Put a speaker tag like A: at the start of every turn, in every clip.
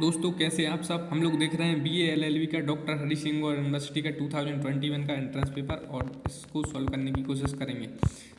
A: दोस्तों कैसे हैं आप सब। हम लोग देख रहे हैं बीए एलएलबी का डॉक्टर हरी सिंह और यूनिवर्सिटी का 2021 का एंट्रेंस पेपर और इसको सॉल्व करने की कोशिश करेंगे।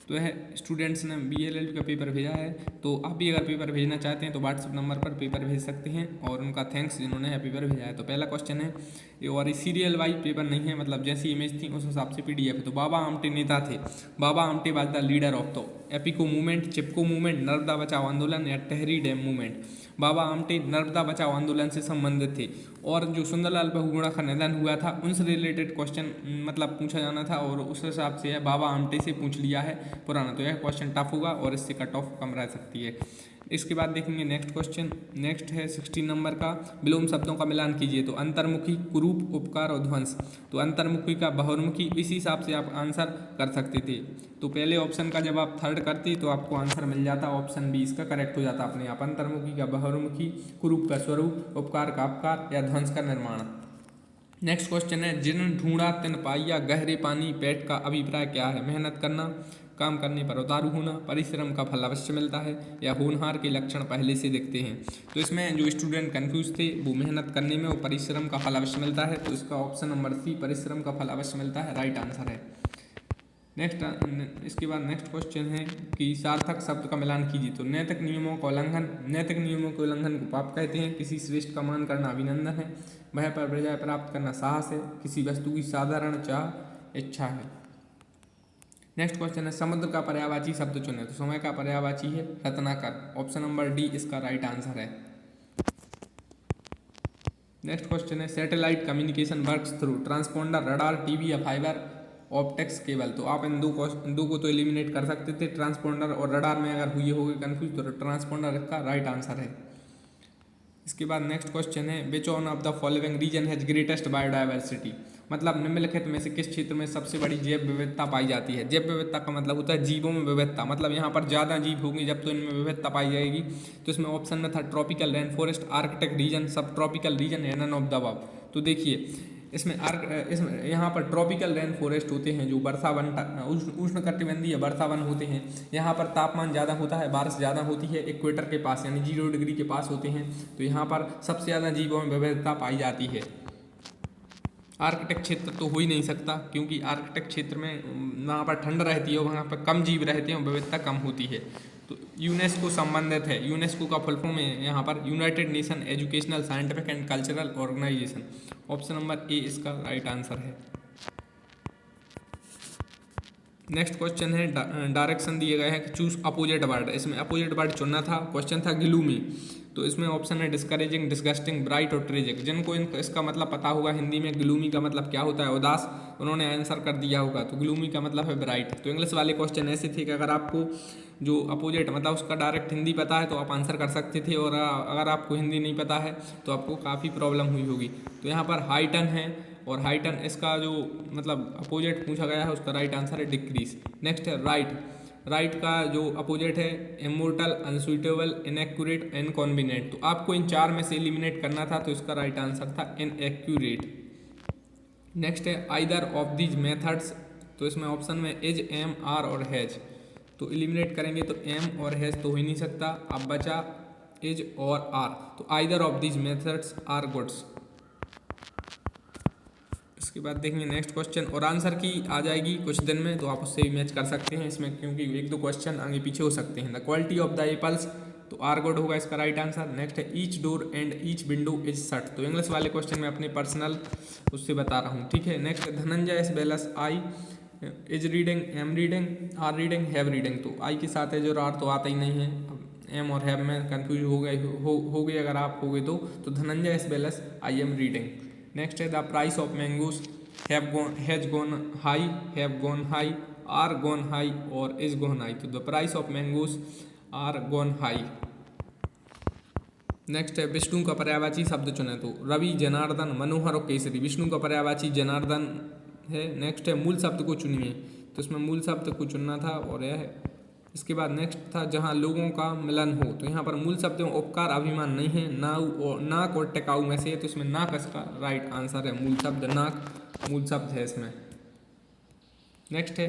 A: तो यह स्टूडेंट्स ने बीए एलएलबी का पेपर भेजा है, तो आप भी अगर पेपर भेजना चाहते हैं तो व्हाट्सएप नंबर पर पेपर भेज सकते हैं और उनका थैंक्स जिन्होंने यह पेपर भेजा है। तो पहला क्वेश्चन है और ये सीरियल वाइज पेपर नहीं है, मतलब जैसी इमेज थी उस हिसाब से पीडीएफ है। तो बाबा आमटे नेता थे। Baba Amte was the leader of the Appiko movement, Chipko movement, Narmada Bachao Andolan या टहरी डैम मूवमेंट। बाबा आमटे नर्मदा बचाओ आंदोलन से संबंधित थे और जो सुंदरलाल बहुगुणा का निधन हुआ था उनसे रिलेटेड क्वेश्चन मतलब पूछा जाना था और उस हिसाब से यह बाबा आमटे से पूछ लिया है पुराना। तो यह क्वेश्चन टफ होगा और इससे कट ऑफ कम रह सकती है। इसके बाद देखेंगे नेक्स्ट क्वेश्चन। नेक्स्ट है 16 नंबर का, विलोम शब्दों का मिलान कीजिए। तो अंतर्मुखी, कुरूप, उपकार और ध्वंस। तो अंतर्मुखी का बहुर्मुखी, इसी हिसाब से आप आंसर कर सकते थे। तो पहले ऑप्शन का जब आप थर्ड करते तो आपको आंसर मिल जाता, ऑप्शन बी इसका करेक्ट हो जाता अपने आप। अंतर्मुखी का बहुर्मुखी, कुरूप का स्वरूप, उपकार का अपकार या ध्वंस का निर्माण। नेक्स्ट क्वेश्चन है, जिन ढूंढा तिन पाइया, गहरे पानी पेट का अभिप्राय क्या है। मेहनत करना, काम करने पर उतारू होना, परिश्रम का फल अवश्य मिलता है या होनहार के लक्षण पहले से दिखते हैं। तो इसमें जो स्टूडेंट कंफ्यूज थे वो मेहनत करने में और परिश्रम का फल अवश्य मिलता है, तो इसका ऑप्शन नंबर सी परिश्रम का फल अवश्य मिलता है राइट आंसर है। नेक्स्ट इसके बाद नेक्स्ट क्वेश्चन है कि सार्थक शब्द का मिलान कीजिए। तो नैतिक नियमों का उल्लंघन, नैतिक नियमों के उल्लंघन को पाप कहते हैं। किसी श्रेष्ठ का मान करना अभिनंदन है। वह पर विजय प्राप्त करना साहस है। किसी वस्तु की साधारण चाह इच्छा है। नेक्स्ट क्वेश्चन है, समुद्र का पर्यायवाची शब्द चुने। तो समय का पर्यायवाची है रत्नाकर, ऑप्शन नंबर डी इसका राइट आंसर है। नेक्स्ट क्वेश्चन है, satellite communication works through transponder, radar, TV या फाइबर ऑप्टिक्स केबल। तो आप इन दो को तो एलिमिनेट कर सकते थे, ट्रांसपोंडर और रडार में अगर हुए होगे कंफ्यूज तो ट्रांसपोंडर इसका राइट आंसर है। इसके बाद नेक्स्ट क्वेश्चन है, which one of the following region has greatest biodiversity. मतलब निम्नलिखित में से किस क्षेत्र में सबसे बड़ी जैव विविधता पाई जाती है। जैव विविधता का मतलब होता है जीवों में विविधता, मतलब यहाँ पर ज़्यादा जीव होंगे जब तो इनमें विविधता पाई जाएगी। तो इसमें ऑप्शन में था tropical rain forest, Arctic region, सब ट्रॉपिकल रीजन या नन ऑफ द अबव। तो देखिए इसमें यहाँ पर ट्रॉपिकल रेन फॉरेस्ट होते हैं जो वर्षावन उष्णकटिबंधीय वर्षावन होते हैं। यहाँ पर तापमान ज़्यादा होता है, बारिश ज़्यादा होती है, इक्वेटर के पास यानी 0 डिग्री के पास होते हैं। तो यहाँ पर सबसे ज़्यादा जीवों में विविधता पाई जाती है। आर्कटिक क्षेत्र तो हो ही नहीं सकता क्योंकि आर्कटिक क्षेत्र में वहाँ पर ठंड रहती है, वहाँ पर कम जीव रहते हैं, विविधता कम होती है। तो यूनेस्को संबंधित है, यूनेस्को का फुल फॉर्म है यहाँ पर United Nation Educational Scientific and Cultural Organization. Option number A इसका राइट आंसर है। नेक्स्ट क्वेश्चन है, डायरेक्शन दिए गए हैं कि चूज अपोजिट वर्ड। इसमें अपोजिट वर्ड चुनना था। क्वेश्चन था ग्लूमी, तो इसमें ऑप्शन है डिस्करेजिंग, डिस्गस्टिंग, ब्राइट और ट्रेजिक। जिनको इसका मतलब पता होगा हिंदी में ग्लूमी का मतलब क्या होता है उदास, उन्होंने आंसर कर दिया होगा। तो ग्लूमी का मतलब है ब्राइट। तो इंग्लिश वाले क्वेश्चन ऐसे थे कि अगर आपको जो अपोजिट मतलब उसका डायरेक्ट हिंदी पता है तो आप आंसर कर सकते थे, और अगर आपको हिंदी नहीं पता है तो आपको काफ़ी प्रॉब्लम हुई होगी। तो यहाँ पर हाइटन है और हाइटन इसका जो मतलब अपोजिट पूछा गया है उसका राइट आंसर है डिक्रीज। नेक्स्ट है राइट, राइट का जो अपोजिट है इमोर्टल, अनसुइटेबल, इनएक्यूरेट, इनकॉन्वीनिएंट। तो आपको इन चार में से एलिमिनेट करना था, तो इसका राइट आंसर था इनएक्यूरेट। नेक्स्ट है आइदर ऑफ दीज मेथड्स। तो इसमें ऑप्शन में इज, एम, आर और हैज। तो एलिमिनेट करेंगे तो एम और हैज तो हो ही नहीं सकता, अब बचा इज और आर। तो either of these methods are goods. इसके बाद देखेंगे नेक्स्ट क्वेश्चन, और आंसर की आ जाएगी कुछ दिन में, तो आप उससे भी मैच कर सकते हैं इसमें, क्योंकि एक दो क्वेश्चन आगे पीछे हो सकते हैं। The quality of the apples, तो आर गुड होगा इसका राइट आंसर। नेक्स्ट है each door and each window is shut. तो इंग्लिश वाले क्वेश्चन में अपने पर्सनल उससे बता रहा हूँ, ठीक है। नेक्स्ट है धनंजय इज वेलस I is reading, am reading, are reading, have reading. तो आई के साथ है जो आर तो आता ही नहीं है, एम और हैव में कंफ्यूज हो गए अगर आप हो गए तो धनंजय इज वेलस आई एम रीडिंग। नेक्स्ट है the price of mangoes has gone high, have gone high, are gone high और इज गॉन हाई। तो the price of mangoes are gone high. Next है विष्णु का पर्यायवाची शब्द चुने। तो रवि, जनार्दन, मनोहर और केसरी। विष्णु का पर्यायवाची जनार्दन है। नेक्स्ट है मूल शब्द को चुनिए। तो इसमें मूल शब्द को चुनना था और यह है। इसके बाद नेक्स्ट था जहाँ लोगों का मिलन हो। तो यहाँ पर मूल शब्द में उपकार, अभिमान नहीं है, नाक और टिकाऊ में से है, तो इसमें नाक इसका राइट आंसर है। मूल शब्द नाक मूल शब्द है इसमें। नेक्स्ट है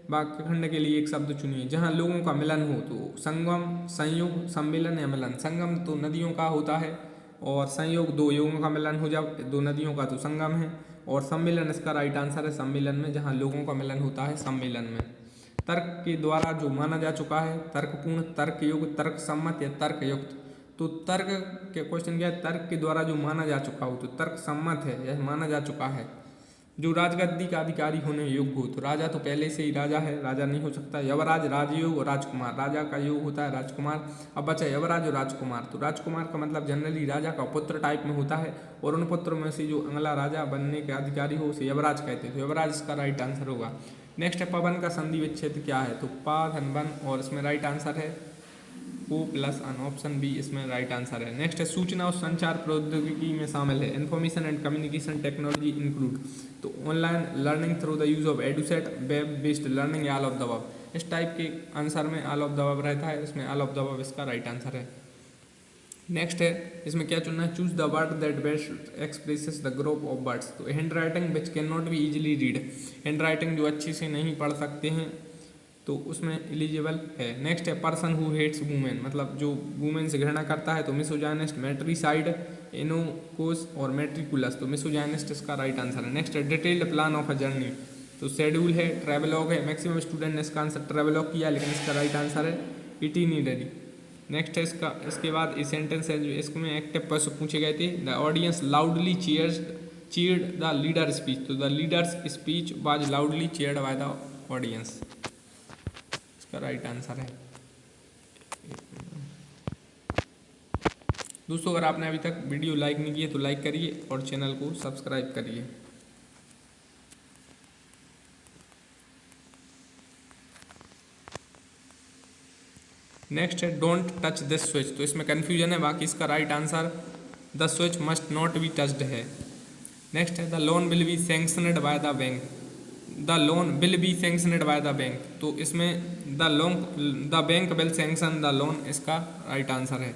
A: वाक्यखंड के लिए एक शब्द चुनिए जहाँ लोगों का मिलन हो। तो संगम, संयोग, सम्मेलन या मिलन। संगम तो नदियों का होता है और संयोग दो युगों का मिलन हो, जब दो नदियों का तो संगम है। और सम्मेलन इसका राइट आंसर है, सम्मेलन में, जहाँ लोगों का मिलन होता है सम्मेलन में। तर्क के द्वारा जो माना जा चुका है, तर्कपूर्ण, तर्क युग, तर्क सम्मत या तर्क युक्त। तो तर्क के क्वेश्चन क्या है, तर्क के द्वारा जो माना जा चुका हो, तो तर्क सम्मत है, यह माना जा चुका है। जो राजगद्दी का अधिकारी होने योग्य हो, तो राजा तो पहले से ही राजा है, राजा नहीं हो सकता। यवराज, राजयोग और राजकुमार, राजा का योग होता है राजकुमार। अब बचा यवराज और राजकुमार, तो राजकुमार का मतलब जनरली राजा का पुत्र टाइप में होता है, और उन पुत्रों में से जो अगला राजा बनने के अधिकारी हो उसे यवराज कहते हैं, तो यवराज इसका राइट आंसर होगा। नेक्स्ट है पवन का संधि विच्छेद क्या है, तो पा धन वन, और इसमें राइट आंसर है ओ प्लस अन, ऑप्शन बी इसमें राइट आंसर है। नेक्स्ट है सूचना और संचार प्रौद्योगिकी में शामिल है, information and communication technology include, तो online learning through the use of EDUSAT, web based learning, all of the above. इस टाइप के आंसर में ऑल ऑफ द अबव रहता है, इसमें ऑल ऑफ द अबव इसका राइट आंसर है। नेक्स्ट है, इसमें क्या चुनना है, choose the word that best expresses the group of words, तो hand writing which can not be easily read, hand writing जो अच्छी से नहीं पढ़ सकते हैं तो उसमें एलिजिबल है। नेक्स्ट है पर्सन हु हेट्स वुमेन, मतलब जो वुमेन से घृणा करता है, तो मिसोजाइनिस्ट, मेट्रीसाइड, इनोकोस और मेट्रिकुलस, तो मिसोजाइनिस्ट इसका राइट आंसर है। नेक्स्ट है detailed plan of a journey, तो शेड्यूल है, ट्रेवलॉग है, मैक्सिमम स्टूडेंट ने इसका आंसर ट्रेवलॉग किया, लेकिन इसका राइट आंसर है इटिनरी। नेक्स्ट है इसके बाद ये सेंटेंस है जो इसमें एक्टिव क्वेश्चन पूछे गए थे, the audience loudly cheered the leader speech, तो the leaders speech was loudly cheered by the audience, इसका राइट आंसर है। दोस्तों अगर आपने अभी तक वीडियो लाइक नहीं किए तो लाइक करिए और चैनल को सब्सक्राइब करिए। नेक्स्ट है डोंट टच दिस स्विच, तो इसमें कन्फ्यूजन है, बाकी इसका right answer the switch must not be touched है। नेक्स्ट है the loan will be sanctioned by the bank, the loan will be sanctioned by the bank, तो इसमें the bank will sanction the loan, इसका right answer है।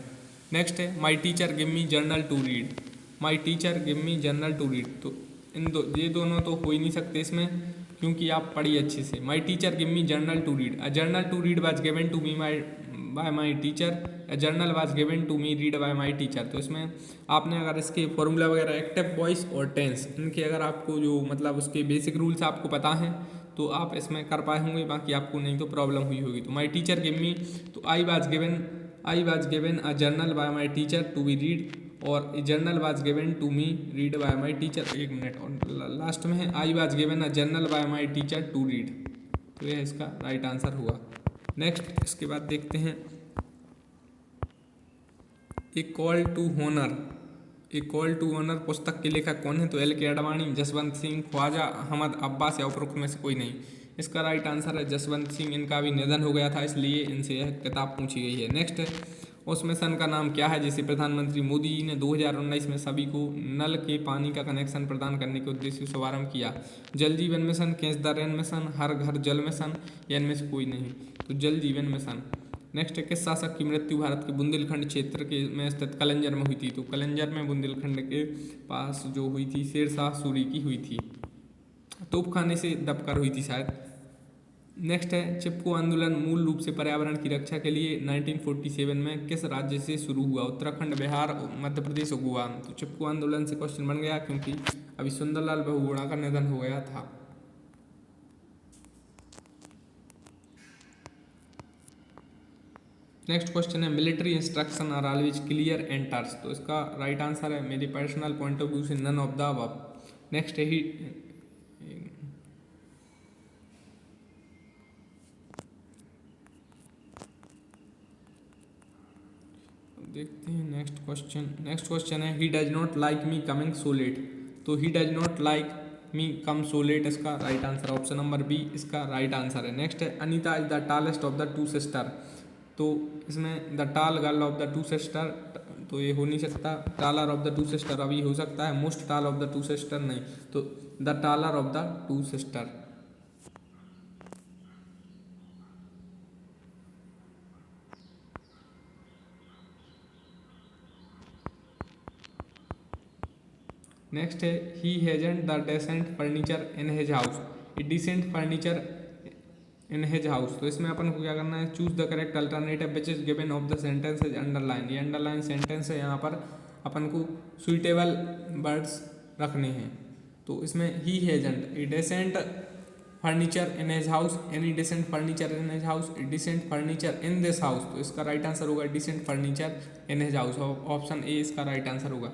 A: Next है my teacher give me journal to read, my teacher give me journal to read, तो ये दोनों तो हो ही नहीं सकते इसमें, क्योंकि आप पढ़िए अच्छे से। My teacher give me journal to read, a journal to read was given to me by my teacher, a journal was given to me read by my teacher, तो इसमें आपने अगर इसके फॉर्मूला वगैरह एक्टिव वॉइस और tense इनके अगर आपको जो मतलब उसके बेसिक रूल्स आपको पता हैं तो आप इसमें कर पाए होंगे, बाकी आपको नहीं तो प्रॉब्लम हुई होगी। तो माई टीचर गिव मी, तो I was given a journal by my teacher to be read, और journal was given to me read by my teacher, एक मिनट, और लास्ट में है I was given a journal by my teacher to read, तो यह इसका right answer हुआ। Next इसके बाद देखते हैं a call to honour, a call to honour पुस्तक के लेखक कौन है, तो एल के अडवाणी, जसवंत सिंह, ख्वाजा अहमद अब्बास या उपरोक्त में से कोई नहीं, इसका राइट आंसर है जसवंत सिंह, इनका भी निधन हो गया था इसलिए इनसे यह किताब पूछी गई है। नेक्स्ट उस मिशन का नाम क्या है जिसे प्रधानमंत्री मोदी जी ने 2019 में सभी को नल के पानी का कनेक्शन प्रदान करने के उद्देश्य से शुभारंभ किया, Jal Jeevan mission, catch the rain mission, Har Ghar Jal mission, या इनमें से कोई नहीं, तो जल जीवन मिशन। नेक्स्ट है किस शासक की मृत्यु भारत के बुंदेलखंड क्षेत्र के में स्थित कलंजर में हुई थी, तो कलंजर में बुंदेलखंड के पास जो हुई थी शेरशाह सूरी की हुई थी, तोपखाने से दबकर हुई थी शायद। नेक्स्ट है चिपको आंदोलन मूल रूप से पर्यावरण की रक्षा के लिए 1947 में किस राज्य से शुरू हुआ, उत्तराखंड, बिहार, मध्य प्रदेश और गोवा, तो चिपको आंदोलन से क्वेश्चन बन गया क्योंकि अभी सुंदरलाल बहुगुणा का निधन हो गया था। नेक्स्ट क्वेश्चन है military instruction are always clear and terse, तो इसका राइट आंसर है मेरे पर्सनल पॉइंट ऑफ व्यू से none of the above. Next है ही देखते हैं नेक्स्ट क्वेश्चन है he does not like me coming so late, तो he does not like me come so late, इसका right answer option number B इसका right answer है। नेक्स्ट है Anita is the tallest of the two sister, तो इसमें the टाल girl of the two sister, तो ये हो नहीं सकता, taller of the two sister अभी हो सकता है, मोस्ट टाल ऑफ द टू सिस्टर नहीं, तो the taller of the two sister. Next है he hasn't the decent furniture in his house, a decent furniture in his house, तो इसमें अपन को क्या करना है, choose the correct alternative which is given of the sentence is underline, ये underline sentence है यहाँ पर अपन को सुइटेबल वर्ड्स रखने हैं। तो इसमें he hasn't a decent furniture in his house, any decent furniture in his house, decent furniture in this house. तो इसका राइट आंसर होगा decent furniture in his house, option A इसका राइट आंसर होगा।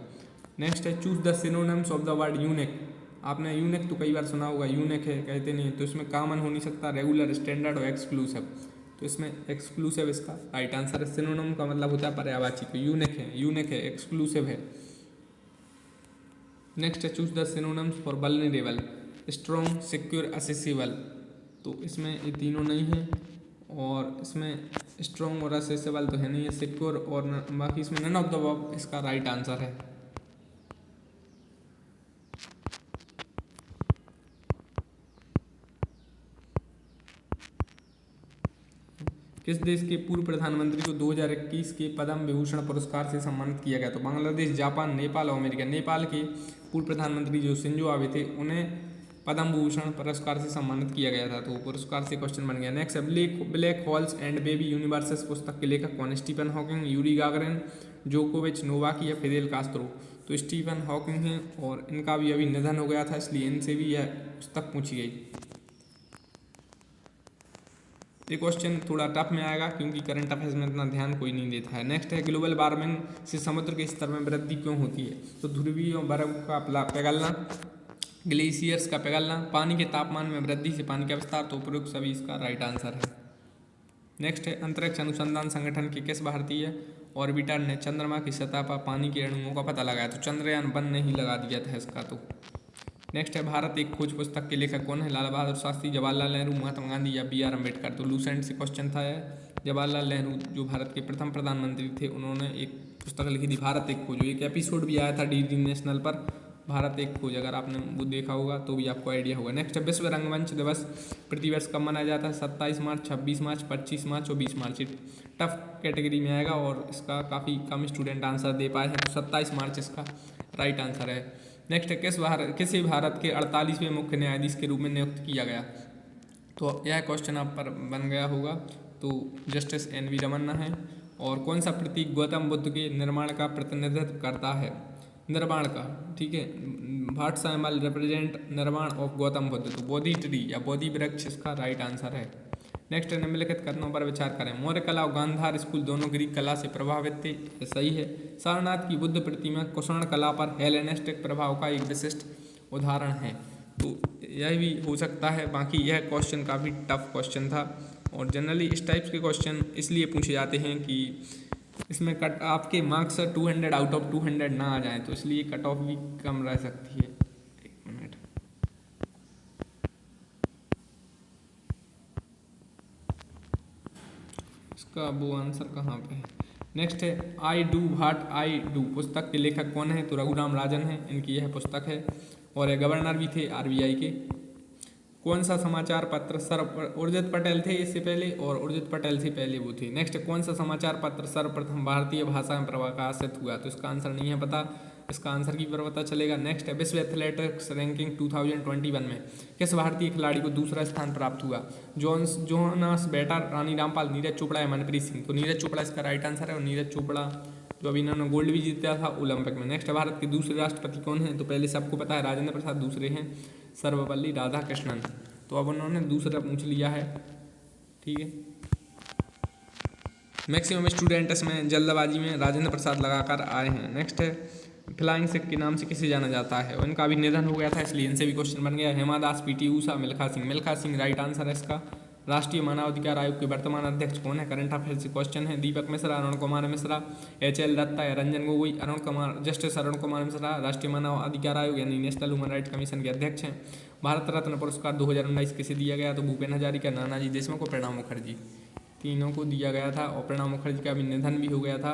A: Next है choose the synonyms of the word unique. आपने unique तो कई बार सुना होगा, यूनिक है कहते नहीं, तो इसमें कॉमन हो नहीं सकता, रेगुलर, स्टैंडर्ड और एक्सक्लूसिव। तो इसमें एक्सक्लूसिव इसका राइट आंसर है। सिनोनिम का मतलब होता है पर्यायवाची, तो यूनिक है, एक्सक्लूसिव है। नेक्स्ट है choose the synonyms for vulnerable, strong, secure, accessible. तो इसमें ये तीनों नहीं है, और इसमें स्ट्रॉन्ग और असेसिबल तो है नहीं है, सिक्योर और बाकी इसमें नन ऑफ द अबव इसका राइट आंसर है। किस देश के पूर्व प्रधानमंत्री को 2021 के पद्म विभूषण पुरस्कार से सम्मानित किया गया? तो बांग्लादेश, जापान, नेपाल और अमेरिका। नेपाल के पूर्व प्रधानमंत्री जो शिंजो आबे थे, उन्हें पद्म विभूषण पुरस्कार से सम्मानित किया गया था। तो पुरस्कार से क्वेश्चन बन गया। नेक्स्ट है black holes and baby universes पुस्तक के लेखक कौन? स्टीफन हॉकिंग, यूरी गागरिन, जोकोविच, नोवाक या फिदेल कास्त्रो। तो स्टीफन हॉकिंग हैं, और इनका भी अभी निधन हो गया था, इसलिए इनसे भी यह पुस्तक पूछी गई। ये क्वेश्चन थोड़ा टफ में आएगा, क्योंकि करंट अफेयर्स में इतना ध्यान कोई नहीं देता है। नेक्स्ट है ग्लोबल वार्मिंग से समुद्र के स्तर में वृद्धि क्यों होती है? तो ध्रुवीय बर्फ का पिघलना, ग्लेशियर्स का पिघलना, पानी के तापमान में वृद्धि से पानी का विस्तार। तो उपरोक्त सभी इसका राइट आंसर है। नेक्स्ट है अंतरिक्ष अनुसंधान संगठन के किस भारतीय ऑर्बिटर ने चंद्रमा की सतह पर पानी के अणुओं का पता लगाया? तो चंद्रयान-1 ने ही लगा दिया था इसका। तो नेक्स्ट है भारत एक खोज पुस्तक के लेखक कौन है? लाल बहादुर शास्त्री, जवाहरलाल नेहरू, महात्मा गांधी या BR अम्बेडकर। तो लूसेंट से क्वेश्चन था यह। जवाहरलाल नेहरू जो भारत के प्रथम प्रधानमंत्री थे, उन्होंने एक पुस्तक लिखी थी भारत एक खोज। एक एपिसोड भी आया था DD नेशनल पर, भारत एक खोज, अगर आपने वो देखा होगा तो भी आपको आइडिया होगा। नेक्स्ट है विश्व रंगमंच दिवस प्रतिवर्ष कब मनाया जाता है? 27 मार्च, 26 मार्च, 25 मार्च और 20 मार्च। टफ कैटेगरी में आएगा, और इसका काफ़ी कम स्टूडेंट आंसर दे पाए हैं, तो 27 मार्च इसका राइट आंसर है। नेक्स्ट है किसे भारत के 48वें मुख्य न्यायाधीश के रूप में नियुक्त किया गया? तो यह क्वेश्चन आप पर बन गया होगा। तो जस्टिस NV रमन्ना है। और कौन सा प्रतीक गौतम बुद्ध के निर्माण का प्रतिनिधित्व करता है? निर्माण का, ठीक है, भाट साइमल रिप्रेजेंट निर्माण ऑफ गौतम बुद्ध। तो बोधि ट्री या बोधि वृक्ष इसका राइट आंसर है। नेक्स्ट है निम्नलिखित कथनों पर विचार करें। मौर्य कला और गांधार स्कूल दोनों ग्रीक कला से प्रभावित थे, ये सही है। सारनाथ की बुद्ध प्रतिमा कुषाण कला पर हेलेनिस्टिक प्रभाव का एक विशिष्ट उदाहरण है। तो यह भी हो सकता है। बाकी यह क्वेश्चन काफ़ी टफ क्वेश्चन था, और जनरली इस टाइप्स के क्वेश्चन इसलिए पूछे जाते हैं कि इसमें कट आपके मार्क्स 200 आउट ऑफ 200 ना आ जाए, तो इसलिए कट ऑफ भी कम रह सकती है। एक मिनट, इसका वो आंसर कहाँ पे है? नेक्स्ट है I do what I do पुस्तक के लेखक कौन है? तो रघुराम राजन है, इनकी यह पुस्तक है, और ये गवर्नर भी थे RBI के। कौन सा समाचार पत्र उर्जित पटेल थे इससे पहले, और उर्जित पटेल से पहले वो थे। नेक्स्ट कौन सा समाचार पत्र सर्वप्रथम भारतीय भाषा में प्रकाशित हुआ? तो इसका आंसर नहीं है पता, इसका आंसर की पर पता चलेगा। नेक्स्ट है विश्व एथलेटिक्स रैंकिंग 2021 में किस भारतीय खिलाड़ी को दूसरा स्थान प्राप्त हुआ? जोनास बेटर, रानी रामपाल, नीरज चोपड़ा या मनप्रीत सिंह। तो नीरज चोपड़ा इसका राइट आंसर है, और नीरज चोपड़ा जो अभी इन्होंने गोल्ड भी जीता था ओलंपिक में। नेक्स्ट भारत के दूसरे राष्ट्रपति कौन है? तो पहले सबको पता है राजेंद्र प्रसाद, दूसरे हैं सर्वपल्ली राधाकृष्णन। तो अब उन्होंने दूसरा पूछ लिया है, ठीक है। मैक्सिमम स्टूडेंट इसमें जल्दबाजी में राजेंद्र प्रसाद लगाकर आए हैं। नेक्स्ट है फ्लाइंग सिख के नाम से किसे जाना जाता है? उनका भी निधन हो गया था, इसलिए इनसे भी क्वेश्चन बन गया। हेमा दास, PT Usha, Milkha Singh. Milkha Singh right answer है इसका। राष्ट्रीय मानवाधिकार आयोग के वर्तमान अध्यक्ष कौन है? करंट अफेयर से क्वेश्चन है। दीपक मिश्रा, अरुण कुमार मिश्रा, HL दत्ता या रंजन गोगोई। जस्टिस अरुण कुमार मिश्रा राष्ट्रीय मानव अधिकार आयोग यानी नेशनल ह्यूमन राइट्स कमीशन के अध्यक्ष हैं। भारत रत्न पुरस्कार 2019 किसे दिया गया? तो भूपेन हजारिका, नानाजी देशमुख और प्रणब मुखर्जी, तीनों को दिया गया था, और प्रणब मुखर्जी का भी निधन भी हो गया था,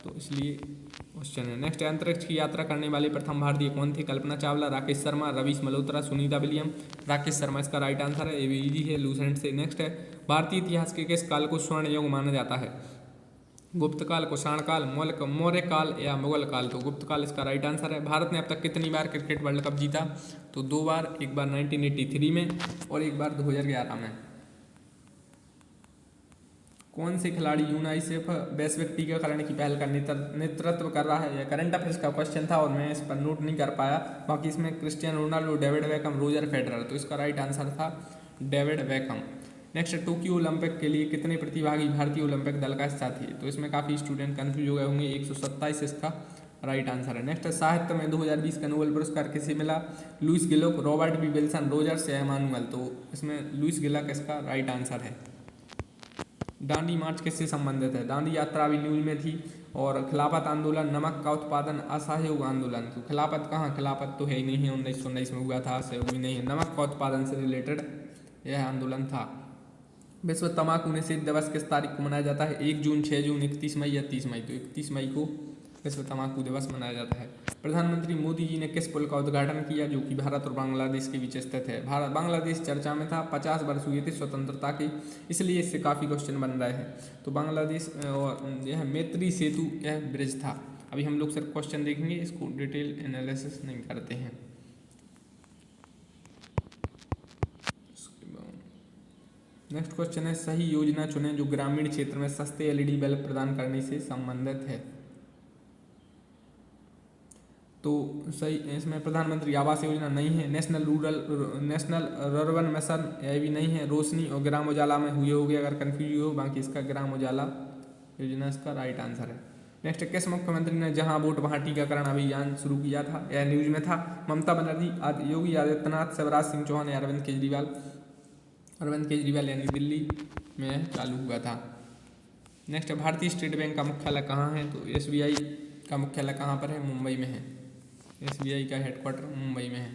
A: तो इसलिए क्वेश्चन है। नेक्स्ट अंतरिक्ष की यात्रा करने वाले प्रथम भारतीय कौन थे? कल्पना चावला, राकेश शर्मा, रवीश मल्होत्रा, सुनीता विलियम। राकेश शर्मा इसका राइट आंसर है, ये भी इजी है लूसेंट से। नेक्स्ट है भारतीय इतिहास के किस काल को स्वर्ण युग माना जाता है? गुप्त काल, कुषाण काल, मौर्य काल या मुगल काल। तो गुप्त काल इसका राइट आंसर है। भारत ने अब तक कितनी बार क्रिकेट वर्ल्ड कप जीता? तो 2 बार, एक बार 1983 में और एक बार 2011 में। कौन से खिलाड़ी यूनाइसेफ वैश्विक टीकाकरण की पहल का नेतृत्व कर रहा है? यह करंट अफेयर्स का क्वेश्चन था और मैं इस पर नोट नहीं कर पाया। बाकी इसमें Cristiano Ronaldo, David Beckham, Roger Federer, तो इसका राइट आंसर था David Beckham. Next, Tokyo Olympic के लिए कितने प्रतिभागी भारतीय ओलंपिक दल का हिस्सा थे? तो इसमें काफ़ी स्टूडेंट कन्फ्यूज हो गए होंगे, 127 इसका राइट आंसर है। नेक्स्ट, साहित्य में 2020 का नोबेल पुरस्कार किसे मिला? Louise Gluck, Robert B Wilson, Rogers या इमानुएल, तो इसमें लुइस गिलक इसका राइट आंसर है। दांडी मार्च किससे संबंधित है? दांडी यात्रा भी न्यूज में थी। और खिलाफत आंदोलन, नमक का उत्पादन, असहयोग आंदोलन, तो खिलाफत कहाँ, खिलाफत तो है ही नहीं है, 1919 में हुआ था, असहयोग भी नहीं है। नमक का उत्पादन से रिलेटेड यह आंदोलन था। विश्व तंबाकू निषेध दिवस किस तारीख को मनाया जाता है? 1 जून, 6 जून, 31 मई या 30 मई? तो 31 मई को विश्व तंबाकू दिवस मनाया जाता है। प्रधानमंत्री मोदी जी ने किस पुल का उद्घाटन किया जो कि भारत और बांग्लादेश के बीच स्थित है? भारत बांग्लादेश चर्चा में था, 50 वर्ष हुए थे स्वतंत्रता के, इसलिए इससे काफ़ी क्वेश्चन बन रहे हैं। तो बांग्लादेश और यह मैत्री सेतु यह ब्रिज था। अभी हम लोग सिर्फ क्वेश्चन देखेंगे, इसको डिटेल एनालिसिस नहीं करते हैं। नेक्स्ट क्वेश्चन है, सही योजना चुनें जो ग्रामीण क्षेत्र में सस्ते एलईडी बल्ब प्रदान करने से संबंधित है। तो सही इसमें प्रधानमंत्री आवास योजना नहीं है, नेशनल अर्बन मिशन यह भी नहीं है, रोशनी और ग्राम उजाला में हुए होगे अगर कन्फ्यूज हो, बाकी इसका ग्राम उजाला योजना इसका राइट आंसर है। नेक्स्ट, किस मुख्यमंत्री ने जहां वोट वहां टीकाकरण अभियान शुरू किया था? यह न्यूज में था। ममता बनर्जी, योगी आदित्यनाथ, शिवराज सिंह चौहान या अरविंद केजरीवाल? अरविंद केजरीवाल यानी दिल्ली में चालू हुआ था। नेक्स्ट, भारतीय स्टेट बैंक का मुख्यालय कहाँ है? तो SBI का मुख्यालय कहाँ पर है? मुंबई में है। SBI का हेडक्वार्टर मुंबई में है।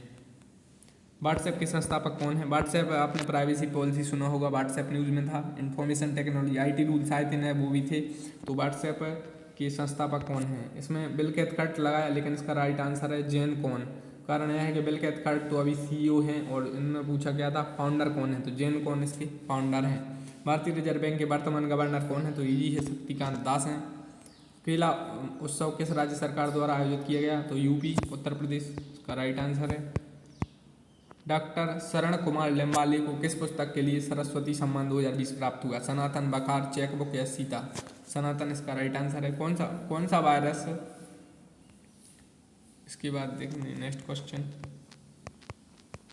A: व्हाट्सएप के संस्थापक कौन है? व्हाट्सएप आपने प्राइवेसी पॉलिसी सुना होगा, व्हाट्सएप न्यूज़ में था। इन्फॉर्मेशन टेक्नोलॉजी, IT रूल्स आए थे नए, वो भी थे। तो व्हाट्सएप के संस्थापक कौन है? इसमें बिल कैथकार्ट लगाया, लेकिन इसका राइट आंसर है जेन कॉन। कारण यह है कि बिल कैथकार्ट तो अभी CEO हैं और इनमें पूछा गया था फाउंडर कौन है, तो जेन कॉन इसके फाउंडर हैं। भारतीय रिजर्व बैंक के वर्तमान गवर्नर कौन है? तो ये है शक्तिकांत दास हैं। केला उत्सव किस राज्य सरकार द्वारा आयोजित किया गया? तो UP, उत्तर प्रदेश, इसका राइट आंसर है। डॉक्टर शरण कुमार लिम्बाले को किस पुस्तक के लिए सरस्वती सम्मान 2020 प्राप्त हुआ? सनातन, बखार, चेकबुक या सीता? सनातन इसका राइट आंसर है। कौन सा वायरस? इसके बाद देखेंगे नेक्स्ट क्वेश्चन।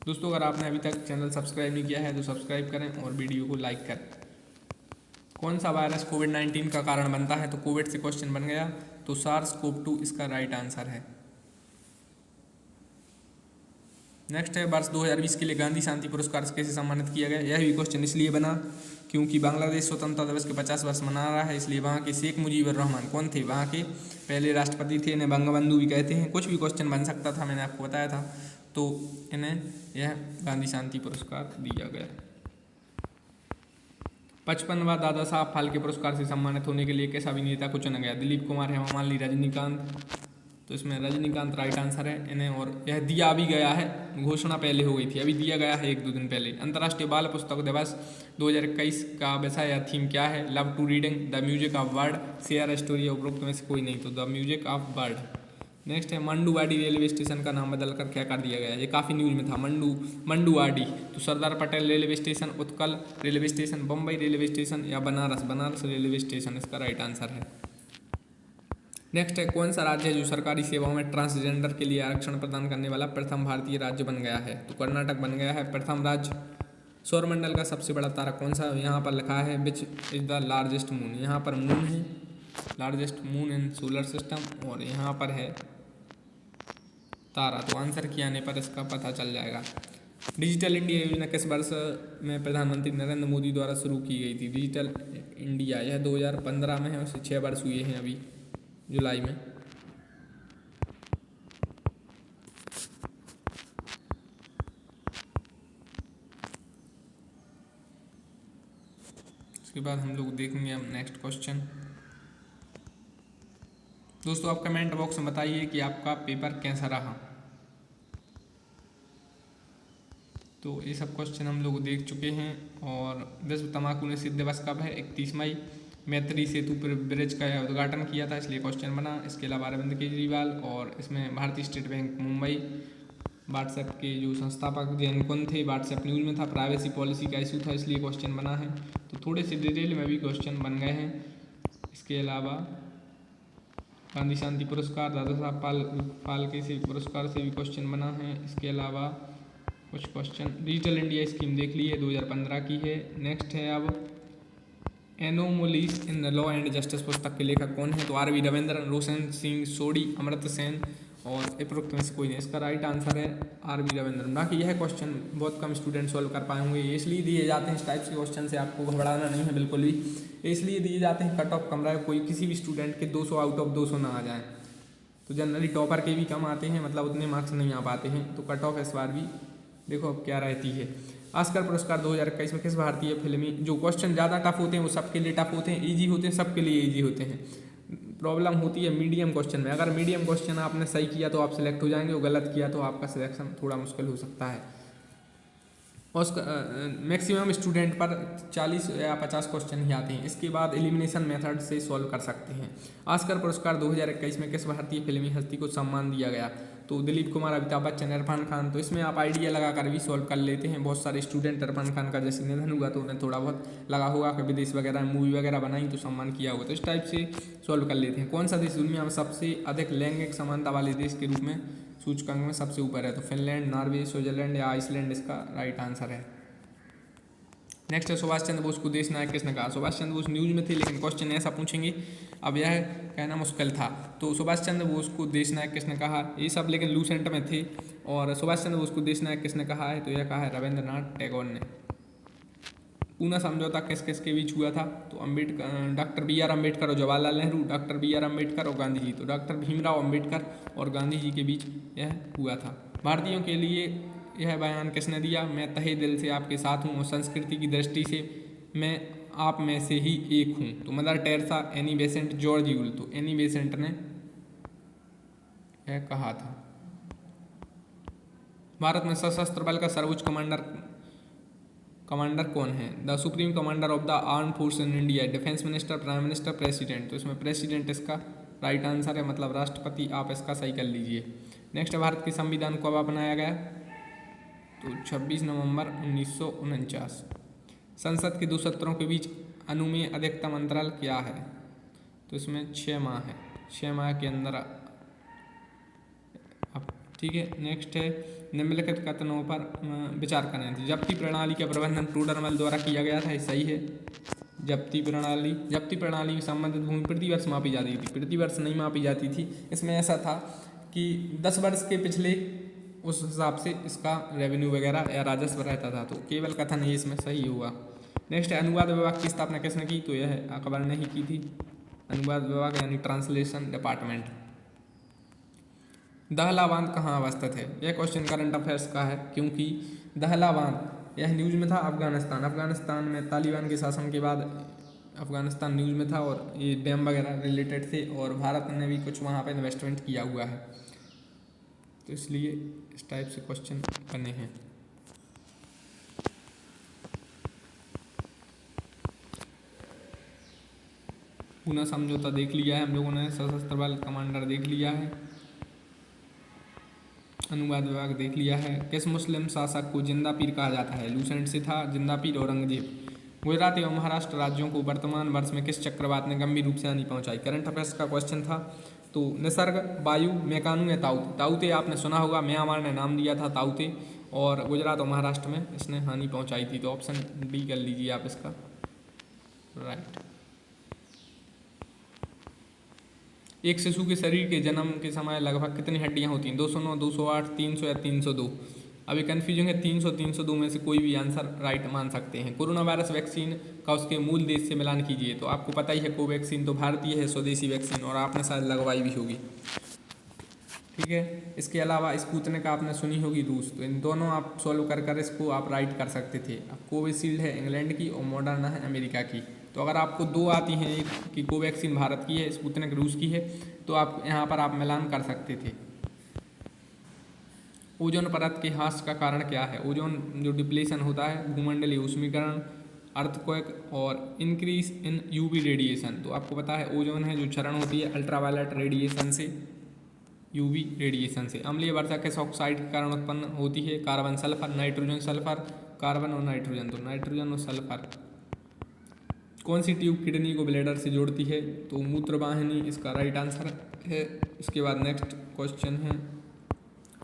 A: दोस्तों, अगर आपने अभी तक चैनल सब्सक्राइब नहीं किया है तो सब्सक्राइब करें और वीडियो को लाइक करें। कौन सा वायरस कोविड-19 का कारण बनता है? तो कोविड से क्वेश्चन बन गया, तो SARS-CoV-2 इसका राइट आंसर है। नेक्स्ट है, वर्ष 2020 के लिए गांधी शांति पुरस्कार कैसे सम्मानित किया गया? यह भी क्वेश्चन इसलिए बना क्योंकि बांग्लादेश स्वतंत्रता दिवस के 50 वर्ष मना रहा है, इसलिए वहाँ के शेख मुजीबुर रहमान कौन थे? वहाँ के पहले राष्ट्रपति थे, इन्हें बंगबंधु भी कहते हैं। कुछ भी क्वेश्चन बन सकता था, मैंने आपको बताया था। तो इन्हें यह गांधी शांति पुरस्कार दिया गया। 55वां दादा साहब फाल्के पुरस्कार से सम्मानित होने के लिए किस अभिनेता को चुना गया? दिलीप कुमार, हेमा मालिनी, रजनीकांत? तो इसमें रजनीकांत राइट आंसर है इन्हें। और यह दिया भी गया है, घोषणा पहले हो गई थी, अभी दिया गया है 1-2 दिन पहले। अंतर्राष्ट्रीय बाल पुस्तक दिवस 2021 का विषय या थीम क्या है? Love to reading, the music of word, share story, उपरोक्त में से कोई नहीं, तो the music of word. Next है, मंडुआडी रेलवे स्टेशन का नाम बदलकर क्या कर दिया गया? ये काफ़ी न्यूज में था। मंडुआडी, तो Sardar Patel railway station, Utkal railway station, Bombay railway station या बनारस रेलवे स्टेशन? इसका राइट आंसर है। नेक्स्ट है, कौन सा राज्य है जो सरकारी सेवाओं में ट्रांसजेंडर के लिए आरक्षण प्रदान करने वाला प्रथम भारतीय राज्य बन गया है? तो कर्नाटक बन गया है प्रथम राज्य। सौरमंडल का सबसे बड़ा तारा कौन सा? यहाँ पर लिखा है which is the largest moon. यहाँ पर मून है, largest moon in solar system, और यहाँ पर है तारा। तो आंसर किए आने पर इसका पता चल जाएगा। डिजिटल इंडिया योजना किस वर्ष में प्रधानमंत्री नरेंद्र मोदी द्वारा शुरू की गई थी? डिजिटल इंडिया यह 2015 में है, उसे 6 वर्ष हुए हैं अभी जुलाई में। इसके बाद हम लोग देखेंगे अब नेक्स्ट क्वेश्चन। दोस्तों, आप कमेंट बॉक्स में बताइए कि आपका पेपर कैसा रहा। तो ये सब क्वेश्चन हम लोग देख चुके हैं। और विश्व तंबाकू निषेध दिवस कब है? 31 मई। मैत्री सेतु पर ब्रिज का उद्घाटन किया था, इसलिए क्वेश्चन बना। इसके अलावा अरविंद केजरीवाल, और इसमें भारतीय स्टेट बैंक मुंबई, व्हाट्सएप के जो संस्थापक जैन कुंद थे, व्हाट्सएप न्यूज़ में था, प्राइवेसी पॉलिसी का इशू था, इसलिए क्वेश्चन बना है। तो थोड़े से डिटेल में भी क्वेश्चन बन गए हैं। इसके अलावा गांधी शांति पुरस्कार, दादा साहब फाल्के से पुरस्कार से भी क्वेश्चन बना है। इसके अलावा कुछ क्वेश्चन डिजिटल इंडिया स्कीम देख ली है, 2015 की है। नेक्स्ट है अब anomalies in the law and justice पुस्तक के लेखक कौन है? तो आर.वी. रविंद्रन, रोशन सिंह सोडी, अमर्त्य सेन और उपरोक्त में से कोई नहीं। इसका राइट आंसर है आर.वी. रविंद्रन। बाकी यह क्वेश्चन बहुत कम स्टूडेंट सॉल्व कर पाए होंगे, ये इसलिए दिए जाते हैं, इस टाइप के क्वेश्चन से आपको घबराना नहीं है बिल्कुल भी, इसलिए दिए जाते हैं कट ऑफ कम रहा है, कोई किसी भी स्टूडेंट के 200 आउट ऑफ 200 ना आ जाए। तो जनरली टॉपर के भी कम आते हैं, मतलब उतने मार्क्स नहीं आ पाते हैं। तो कट ऑफ इस बार भी देखो अब क्या रहती है। ऑस्कर पुरस्कार 2021 में किस भारतीय फिल्मी, जो क्वेश्चन ज़्यादा टफ होते हैं वो सबके लिए टफ होते हैं, ईजी होते हैं सबके लिए ईजी होते हैं। प्रॉब्लम होती है मीडियम क्वेश्चन में, अगर मीडियम क्वेश्चन आपने सही किया तो आप सिलेक्ट हो जाएंगे, और गलत किया तो आपका सिलेक्शन थोड़ा मुश्किल हो सकता है। उसका मैक्सिमम स्टूडेंट पर 40 या 50 क्वेश्चन ही आते हैं, इसके बाद एलिमिनेशन मेथड से सॉल्व कर सकते हैं। ऑस्कर पुरस्कार 2021 में किस भारतीय फिल्मी हस्ती को सम्मान दिया गया? तो दिलीप कुमार, अमिताभ बच्चन, इरफान खान। तो इसमें आप आइडिया लगा कर भी सॉल्व कर लेते हैं। बहुत सारे स्टूडेंट इरफान खान का जैसे निधन हुआ तो उन्हें थोड़ा बहुत लगा होगा कि विदेश वगैरह में मूवी वगैरह बनाई तो सम्मान किया होगा, तो इस टाइप से सॉल्व कर लेते हैं। कौन सा देश दुनिया में सबसे अधिक लैंगिक समानता वाले देश के रूप में सूचकांक में सबसे ऊपर है? तो फिनलैंड, नॉर्वे, स्विट्जरलैंड या आइसलैंड इसका राइट आंसर है। नेक्स्ट है सुभाष चंद्र बोस को देश नायक किसने कहा? सुभाष चंद्र बोस न्यूज़ में थे, लेकिन क्वेश्चन ऐसा पूछेंगे अब यह कहना मुश्किल था। तो सुभाष चंद्र बोस को देश नायक किसने कहा? ये सब लेकिन लूसेंट में थे। और सुभाष चंद्र बोस को देश नायक किसने कहा है? तो यह कहा है रविंद्रनाथ टैगोर ने। पूना समझौता किस किस के बीच हुआ था? तो अम्बेडकर, डॉक्टर बी.आर. अम्बेडकर और जवाहरलाल नेहरू, डॉक्टर बी.आर. अम्बेडकर और गांधी जी। तो डॉक्टर भीमराव अम्बेडकर और गांधी जी के बीच यह हुआ था। भारतीयों के लिए यह बयान किसने दिया? मैं तहे दिल से आपके साथ हूँ और संस्कृति की दृष्टि से मैं आप में से ही एक हूँ। तो mother Teresa, Annie Besant, George Yule. तो एनी बेसेंट ने यह कहा था। भारत में सशस्त्र बल का सर्वोच्च कमांडर कौन है? The supreme commander of the arm force in India, defence minister, prime minister, president. तो इसमें प्रेसिडेंट इसका राइट आंसर है, मतलब राष्ट्रपति। आप इसका सही कर लीजिए। नेक्स्ट है भारत के संविधान कब अपनाया गया? तो 26 नवंबर 1949। संसद के दो सत्रों के बीच अनुमेय अधिकतम अंतराल क्या है? तो इसमें 6 माह है, 6 माह के अंदर अब ठीक है। नेक्स्ट है निम्नलिखित कथनों पर विचार करें। जब्ती प्रणाली का प्रबंधन टोडरमल द्वारा किया गया था, ये सही है। जब्ती प्रणाली में संबंधित भूमि प्रति वर्ष मापी जाती थी, प्रति वर्ष नहीं मापी जाती थी। इसमें ऐसा था कि 10 वर्ष के पिछले उस हिसाब से इसका रेवेन्यू वगैरह या राजस्व रहता था, तो केवल कथन ही इसमें सही हुआ। नेक्स्ट है अनुवाद विभाग की स्थापना किसने की? तो यह अकबर ने ही की थी, अनुवाद विभाग यानी ट्रांसलेशन डिपार्टमेंट। दहला बांध कहाँ अवस्थित है? यह क्वेश्चन करंट अफेयर्स का है, क्योंकि दहला बांध यह न्यूज़ में था अफगानिस्तान में तालिबान के शासन के बाद अफगानिस्तान न्यूज़ में था, और ये डैम वगैरह रिलेटेड थे, और भारत ने भी कुछ वहाँ पर इन्वेस्टमेंट किया हुआ है, तो इसलिए इस टाइप से क्वेश्चन बने हैं। पूना समझौता देख लिया है हम लोगों ने, सशस्त्र बल कमांडर देख लिया है, अनुवाद विभाग देख लिया है। किस मुस्लिम शासक को जिंदा पीर कहा जाता है? लूसेंट से था जिंदा पीर औरंगजेब। गुजरात एवं महाराष्ट्र राज्यों को वर्तमान वर्ष में किस चक्रवात ने गंभीर रूप से हानि पहुंचाई? करंट अफेयर्स का क्वेश्चन था। तो निसर्ग, वायु, मेकानु या ताउते। ताउते आपने सुना होगा, म्यांमार ने नाम दिया था ताउते, और गुजरात और महाराष्ट्र में इसने हानि पहुंचाई थी। तो ऑप्शन डी कर लीजिए आप इसका राइट। एक शिशु के शरीर के जन्म के समय लगभग कितनी हड्डियां होती हैं? 209, 208, 300 या 302। अभी कन्फ्यूजन है, 300, 302 में से कोई भी आंसर राइट मान सकते हैं। कोरोना वायरस वैक्सीन का उसके मूल देश से मिलान कीजिए। तो आपको पता ही है कोवैक्सीन तो भारतीय है, स्वदेशी वैक्सीन, और आपने शायद लगवाई भी होगी, ठीक है। इसके अलावा स्पुतनिक आपने सुनी होगी, रूस। तो इन दोनों आप सॉल्व कर इसको आप राइट कर सकते थे। अब कोविशील्ड है इंग्लैंड की और मॉडर्ना है अमेरिका की। तो अगर आपको दो आती हैं, एक कि कोवैक्सीन भारत की है, स्पुतनिक रूस की है, तो आप यहाँ पर आप मिलान कर सकते थे। ओजोन परत के ह्रास का कारण क्या है? ओजोन जो डिप्लेशन होता है, भूमंडलीय ऊष्मीकरण, अर्थक्वेक और इंक्रीज इन यूवी रेडिएशन। तो आपको पता है ओजोन है जो क्षरण होती है अल्ट्रावायलेट रेडिएशन से, यूवी रेडिएशन से। अम्लीय वर्षा किस ऑक्साइड के कारण उत्पन्न होती है? Carbon sulphur, nitrogen sulphur, carbon और नाइट्रोजन। तो नाइट्रोजन और सल्फर। कौन सी ट्यूब किडनी को ब्लैडर से जोड़ती है? तो मूत्रवाहिनी इसका राइट आंसर है। इसके बाद नेक्स्ट क्वेश्चन है,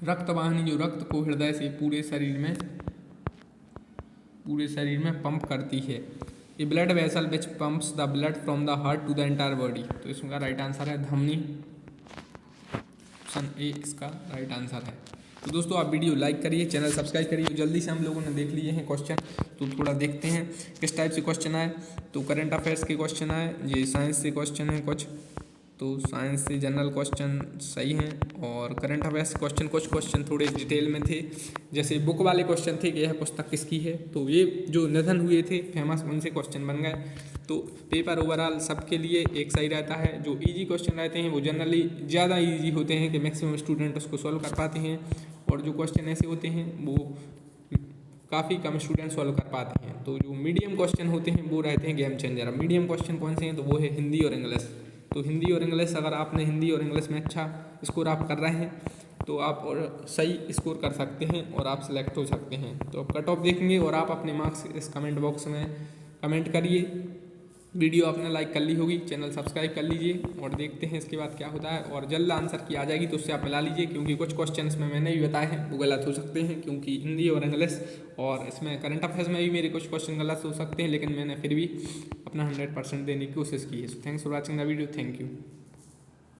A: रक्तवाहिनी जो रक्त को हृदय से पूरे शरीर में पंप करती है। A blood vessel which pumps the blood from the heart to the entire body. तो इसका राइट आंसर है धमनी। ऑप्शन ए इसका राइट आंसर है। तो दोस्तों आप वीडियो लाइक करिए, चैनल सब्सक्राइब करिए। जल्दी से हम लोगों ने देख लिए हैं क्वेश्चन, तो थोड़ा देखते हैं किस टाइप से क्वेश्चन आए। तो करंट अफेयर्स के क्वेश्चन आए, ये साइंस से क्वेश्चन है कुछ, तो साइंस से जनरल क्वेश्चन सही हैं और करंट अफेयर्स क्वेश्चन कुछ क्वेश्चन थोड़े डिटेल में थे। जैसे बुक वाले क्वेश्चन थे कि यह पुस्तक किसकी है, तो ये जो निधन हुए थे फेमस, उनसे क्वेश्चन बन गए। तो पेपर ओवरऑल सबके लिए एक सही रहता है। जो इजी क्वेश्चन रहते हैं वो जनरली ज़्यादा इजी होते हैं कि मैक्सिमम स्टूडेंट उसको सॉल्व कर पाते हैं, और जो क्वेश्चन ऐसे होते हैं वो काफ़ी कम स्टूडेंट सॉल्व कर पाते हैं। तो जो मीडियम क्वेश्चन होते हैं वो रहते हैं गेम चेंजर। मीडियम क्वेश्चन कौन से हैं? तो वो है हिंदी और इंग्लिश। तो हिंदी और इंग्लिश, अगर आपने हिंदी और इंग्लिश में अच्छा स्कोर आप कर रहे हैं तो आप और सही स्कोर कर सकते हैं और आप सिलेक्ट हो सकते हैं। तो आप कट ऑफ देखेंगे और आप अपने मार्क्स इस कमेंट बॉक्स में कमेंट करिए। वीडियो आपने लाइक कर ली होगी, चैनल सब्सक्राइब कर लीजिए और देखते हैं इसके बाद क्या होता है। और जल्द आंसर की आ जाएगी तो उससे आप मिला लीजिए, क्योंकि कुछ क्वेश्चन इसमें मैंने भी बताए हैं वो गलत हो सकते हैं, क्योंकि हिंदी और इंग्लिश और इसमें करंट अफेयर्स में भी मेरे कुछ क्वेश्चन गलत हो सकते हैं, लेकिन मैंने फिर भी अपना 100% देने की कोशिश की है। So thanks for watching the video, thank you.